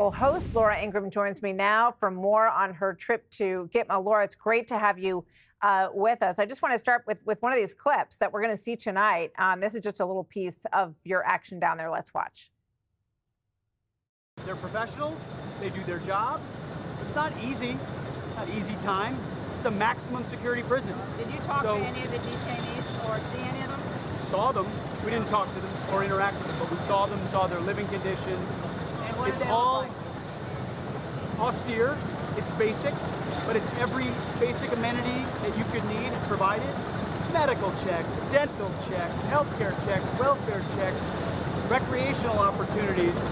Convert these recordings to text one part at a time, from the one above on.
Well, host Laura Ingraham joins me now for more on her trip to Gitmo. Laura, it's great to have you with us. I just want to start with one of these clips that we're going to see tonight. This is just a little piece of your action down there. Let's watch. They're professionals. They do their job. It's not easy. Not easy time. It's a maximum security prison. Did you talk to any of the detainees or see any of them? Saw them. We didn't talk to them or interact with them, but we saw them, saw their living conditions. It's all it's austere, it's basic, but it's every basic amenity that you could need is provided. Medical checks, dental checks, healthcare checks, welfare checks, recreational opportunities.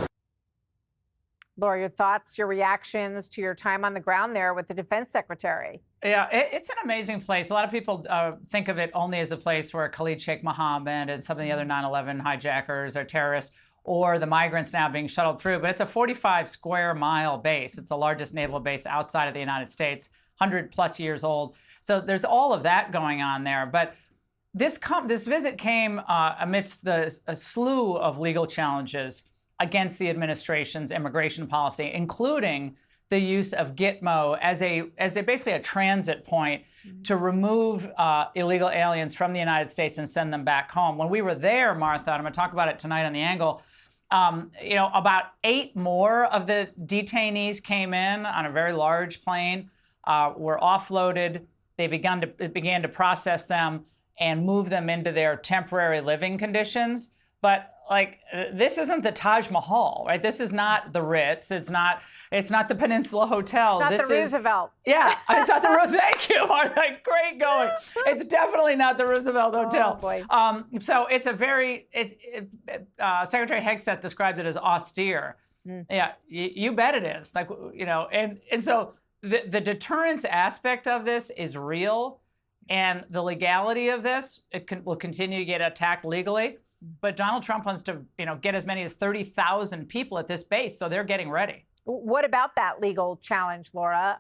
Laura, your thoughts, your reactions to your time on the ground there with the defense secretary? Yeah, it's an amazing place. A lot of people think of it only as a place where Khalid Sheikh Mohammed and some of the other 9/11 hijackers are terrorists, or the migrants now being shuttled through. But it's a 45 square mile base. It's the largest naval base outside of the United States, 100+ years old. So there's all of that going on there. But this visit came amidst a slew of legal challenges against the administration's immigration policy, including the use of Gitmo as basically a transit point to remove illegal aliens from the United States and send them back home. When we were there, Martha, and I'm going to talk about it tonight on The Angle, about 8 more of the detainees came in on a very large plane, were offloaded. They began to process them and move them into their temporary living conditions. But this isn't the Taj Mahal, right? This is not the Ritz. It's not the Peninsula Hotel. It's not the Roosevelt. Yeah, it's not the Roosevelt. Thank you, Martha. Great going. It's definitely not the Roosevelt Hotel. Oh, boy. So it's a very, Secretary Hegseth described it as austere. Yeah, you bet it is. And so the deterrence aspect of this is real, and the legality of this, will continue to get attacked legally. But Donald Trump wants to, get as many as 30,000 people at this base, so they're getting ready. What about that legal challenge, Laura?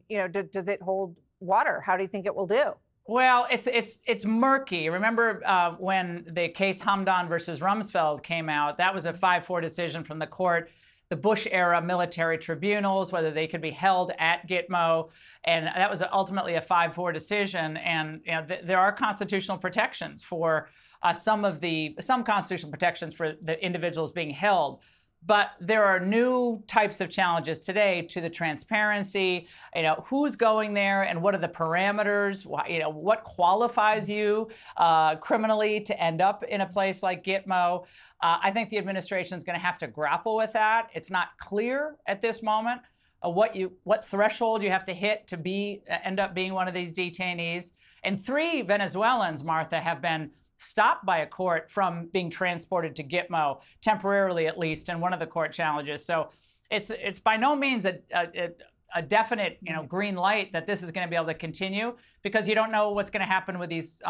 Does it hold water? How do you think it will do? Well, it's murky. Remember when the case Hamdan versus Rumsfeld came out? That was a 5-4 decision from the court. The Bush-era military tribunals, whether they could be held at Gitmo, and that was ultimately a 5-4 decision. And there are constitutional protections for some constitutional protections for the individuals being held. But there are new types of challenges today to the transparency, who's going there and what are the parameters, what qualifies you criminally to end up in a place like Gitmo. I think the administration is going to have to grapple with that. It's not clear at this moment what threshold you have to hit to end up being one of these detainees. And 3 Venezuelans, Martha, have been stopped by a court from being transported to Gitmo, temporarily at least, in one of the court challenges. So it's by no means a definite green light that this is going to be able to continue, because you don't know what's going to happen with these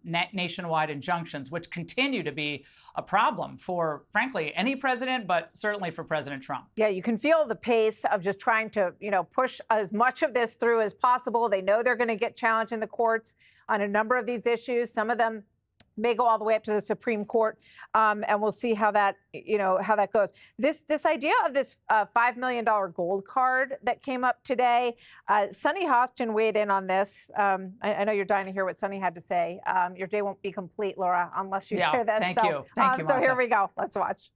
nationwide injunctions, which continue to be a problem for, frankly, any president, but certainly for President Trump. Yeah, you can feel the pace of just trying to, push as much of this through as possible. They know they're going to get challenged in the courts on a number of these issues. Some of them may go all the way up to the Supreme Court, and we'll see how that goes. This idea of this $5 million gold card that came up today, Sunny Hostin weighed in on this. I know you're dying to hear what Sunny had to say. Your day won't be complete, Laura, unless you hear this. Thank you, so here we go. Let's watch.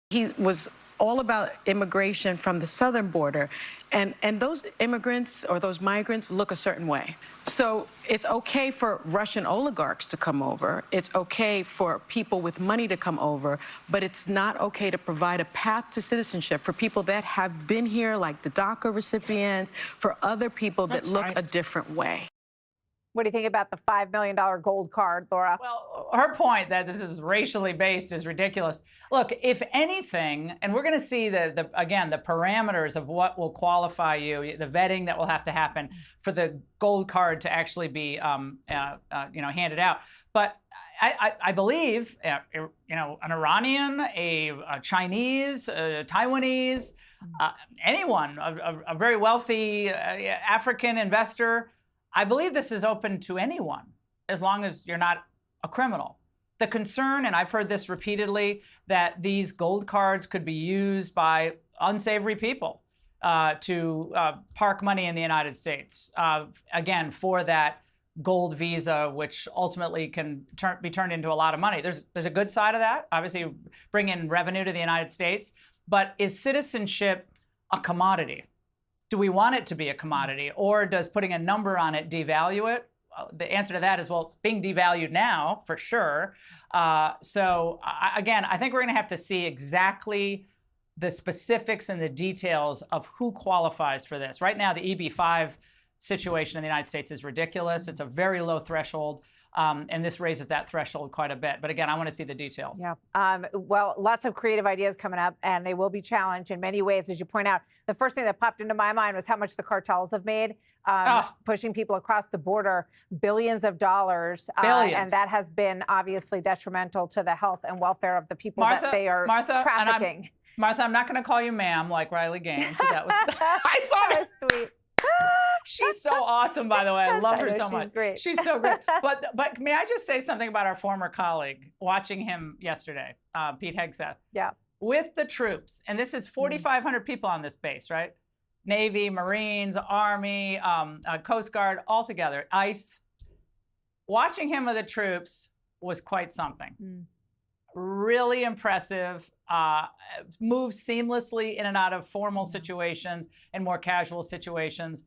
He was all about immigration from the southern border, and those immigrants or those migrants look a certain way. So it's okay for Russian oligarchs to come over. It's okay for people with money to come over, but it's not okay to provide a path to citizenship for people that have been here, like the DACA recipients, for other people that look a different way. What do you think about the $5 million gold card, Laura? Well, her point that this is racially based is ridiculous. Look, if anything, and we're going to see again the parameters of what will qualify you, the vetting that will have to happen for the gold card to actually be handed out. But I believe an Iranian, a Chinese, a Taiwanese, anyone, a very wealthy African investor, I believe this is open to anyone, as long as you're not a criminal. The concern, and I've heard this repeatedly, that these gold cards could be used by unsavory people to park money in the United States, again, for that gold visa, which ultimately can be turned into a lot of money. There's a good side of that, obviously bring in revenue to the United States, but is citizenship a commodity? Do we want it to be a commodity, or does putting a number on it devalue it? The answer to that is, well, it's being devalued now, for sure. Again, I think we're going to have to see exactly the specifics and the details of who qualifies for this. Right now, the EB-5 situation in the United States is ridiculous. It's a very low threshold, and this raises that threshold quite a bit. But again, I want to see the details. Yeah. Well, lots of creative ideas coming up, and they will be challenged in many ways, as you point out. The first thing that popped into my mind was how much the cartels have made, pushing people across the border, billions of dollars. Billions. And that has been obviously detrimental to the health and welfare of the people that they are trafficking. Martha, I'm not going to call you ma'am like Riley Gaines. That was, I saw That it. was sweet. She's so awesome, by the way. I love her so much. She's great. She's so great. But may I just say something about our former colleague, watching him yesterday, Pete Hegseth. Yeah. With the troops, and this is 4,500 people on this base, right? Navy, Marines, Army, Coast Guard, all together, ICE. Watching him with the troops was quite something. Really impressive. Moves seamlessly in and out of formal situations and more casual situations.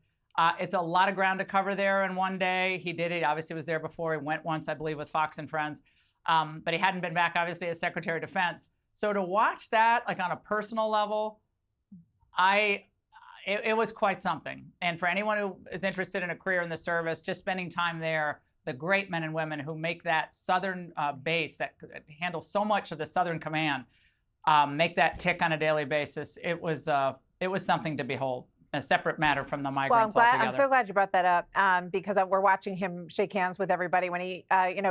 It's a lot of ground to cover there in one day. He did it. Obviously was there before. He went once, I believe, with Fox and Friends. But he hadn't been back, obviously, as Secretary of Defense. So to watch that, like on a personal level, it was quite something. And for anyone who is interested in a career in the service, just spending time there, the great men and women who make that southern base that handles so much of the Southern Command, make that tick on a daily basis. It was something to behold. A separate matter from the migrants altogether. I'm so glad you brought that up because we're watching him shake hands with everybody when he,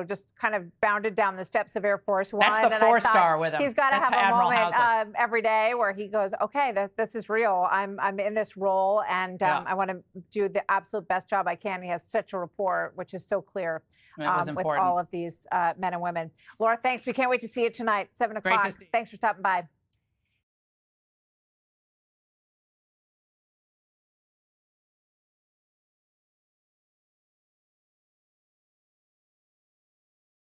just kind of bounded down the steps of Air Force One. That's the four-star with him. He's got to have Admiral a moment every day where he goes, okay, this is real. I'm in this role, and I want to do the absolute best job I can. He has such a rapport, which is so clear with all of these men and women. Laura, thanks. We can't wait to see you tonight, 7 o'clock. Thanks for stopping by.